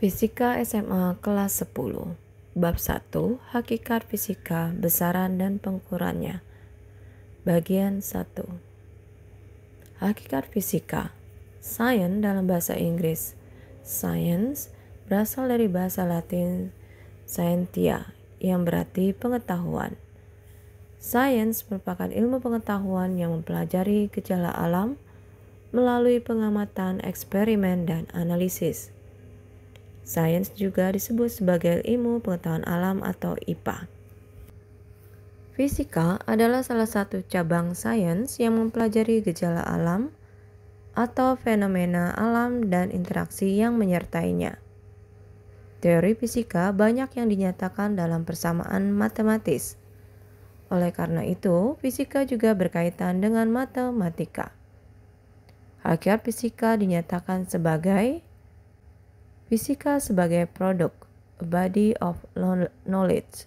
Fisika SMA kelas 10. Bab 1, Hakikat Fisika, Besaran dan Pengukurannya. Bagian 1. Hakikat Fisika. Science dalam bahasa Inggris. Science berasal dari bahasa Latin scientia, yang berarti pengetahuan. Science merupakan ilmu pengetahuan yang mempelajari gejala alam melalui pengamatan, eksperimen, dan analisis. Sains juga disebut sebagai ilmu pengetahuan alam atau IPA. Fisika adalah salah satu cabang sains yang mempelajari gejala alam atau fenomena alam dan interaksi yang menyertainya. Teori fisika banyak yang dinyatakan dalam persamaan matematis. Oleh karena itu, fisika juga berkaitan dengan matematika. Hakikat fisika dinyatakan sebagai fisika sebagai produk, a body of knowledge.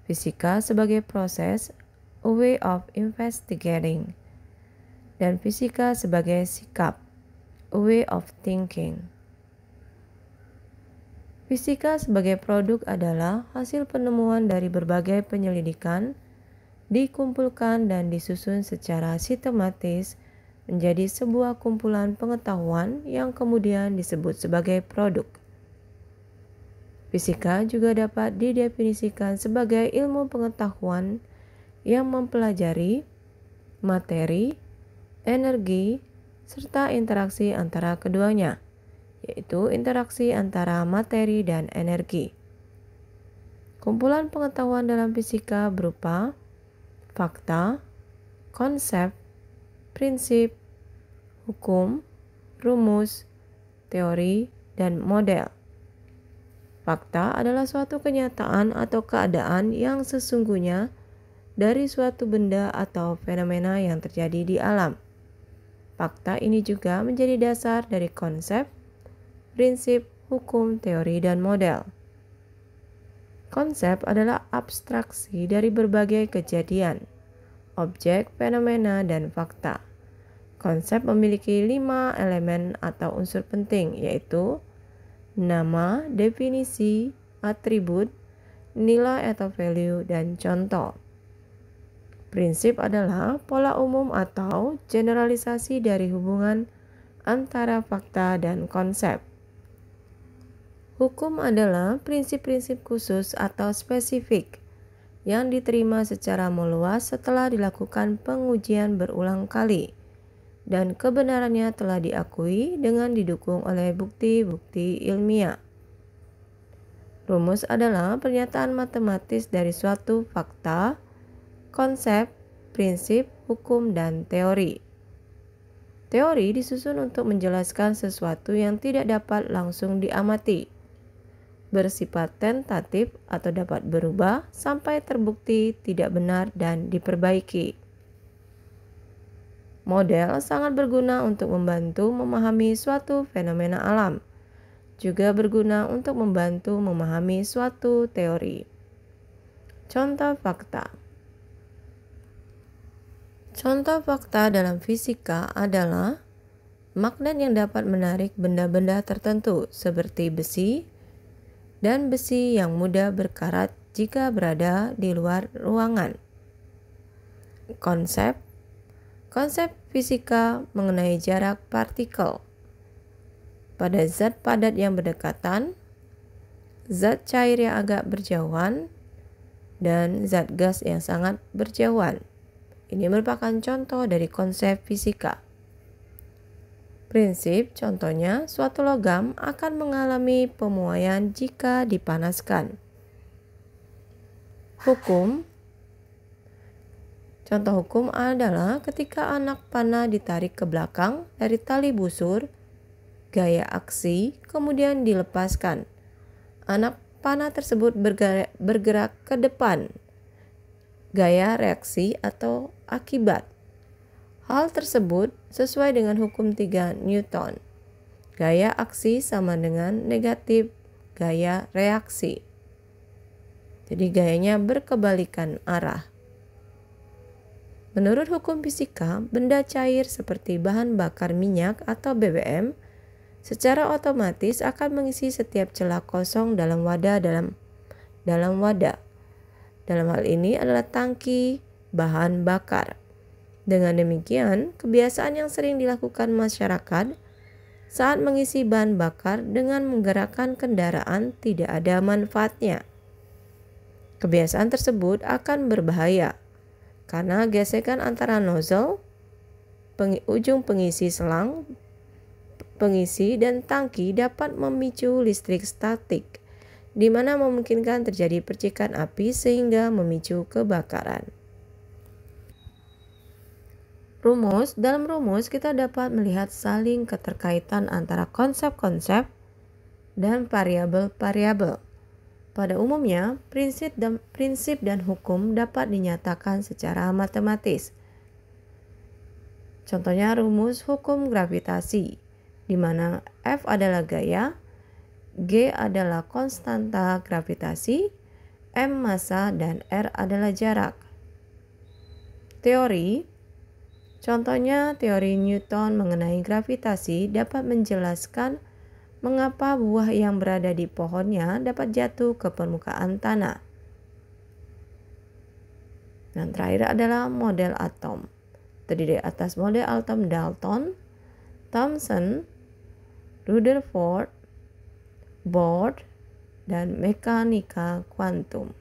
Fisika sebagai proses, a way of investigating. Dan fisika sebagai sikap, a way of thinking. Fisika sebagai produk adalah hasil penemuan dari berbagai penyelidikan, dikumpulkan dan disusun secara sistematis menjadi sebuah kumpulan pengetahuan yang kemudian disebut sebagai produk. Fisika juga dapat didefinisikan sebagai ilmu pengetahuan yang mempelajari materi, energi, serta interaksi antara keduanya, yaitu interaksi antara materi dan energi. Kumpulan pengetahuan dalam fisika berupa fakta, konsep, prinsip, hukum, rumus, teori, dan model. Fakta adalah suatu kenyataan atau keadaan yang sesungguhnya dari suatu benda atau fenomena yang terjadi di alam. Fakta ini juga menjadi dasar dari konsep, prinsip, hukum, teori, dan model. Konsep adalah abstraksi dari berbagai kejadian, objek, fenomena, dan fakta. Konsep memiliki 5 elemen atau unsur penting, yaitu nama, definisi, atribut, nilai atau value, dan contoh. Prinsip adalah pola umum atau generalisasi dari hubungan antara fakta dan konsep. Hukum adalah prinsip-prinsip khusus atau spesifik yang diterima secara meluas setelah dilakukan pengujian berulang kali dan kebenarannya telah diakui dengan didukung oleh bukti-bukti ilmiah. Rumus adalah pernyataan matematis dari suatu fakta, konsep, prinsip, hukum, dan teori. Teori disusun untuk menjelaskan sesuatu yang tidak dapat langsung diamati, bersifat tentatif atau dapat berubah sampai terbukti tidak benar dan diperbaiki. Model sangat berguna untuk membantu memahami suatu fenomena alam, juga berguna untuk membantu memahami suatu teori. Contoh fakta. Contoh fakta dalam fisika adalah magnet yang dapat menarik benda-benda tertentu seperti besi, dan besi yang mudah berkarat jika berada di luar ruangan. Konsep fisika mengenai jarak partikel. Pada zat padat yang berdekatan, zat cair yang agak berjauhan, dan zat gas yang sangat berjauhan. Ini merupakan contoh dari konsep fisika. Prinsip, contohnya, suatu logam akan mengalami pemuaian jika dipanaskan. Hukum, contoh hukum adalah ketika anak panah ditarik ke belakang dari tali busur, gaya aksi, kemudian dilepaskan. Anak panah tersebut bergerak ke depan, gaya reaksi atau akibat. Hal tersebut sesuai dengan hukum 3 Newton. Gaya aksi sama dengan negatif gaya reaksi. Jadi gayanya berkebalikan arah. Menurut hukum fisika, benda cair seperti bahan bakar minyak atau BBM secara otomatis akan mengisi setiap celah kosong dalam wadah. Dalam hal ini adalah tangki bahan bakar. Dengan demikian, kebiasaan yang sering dilakukan masyarakat saat mengisi bahan bakar dengan menggerakkan kendaraan tidak ada manfaatnya. Kebiasaan tersebut akan berbahaya karena gesekan antara nozzle, ujung pengisi selang, pengisi dan tangki dapat memicu listrik statik, di mana memungkinkan terjadi percikan api sehingga memicu kebakaran. Dalam rumus kita dapat melihat saling keterkaitan antara konsep-konsep dan variabel-variabel. Pada umumnya, prinsip dan hukum dapat dinyatakan secara matematis. Contohnya rumus hukum gravitasi, di mana F adalah gaya, G adalah konstanta gravitasi, M massa, dan R adalah jarak. Teori, contohnya teori Newton mengenai gravitasi dapat menjelaskan mengapa buah yang berada di pohonnya dapat jatuh ke permukaan tanah. Dan terakhir adalah model atom. Terdiri atas model atom Dalton, Thomson, Rutherford, Bohr, dan mekanika kuantum.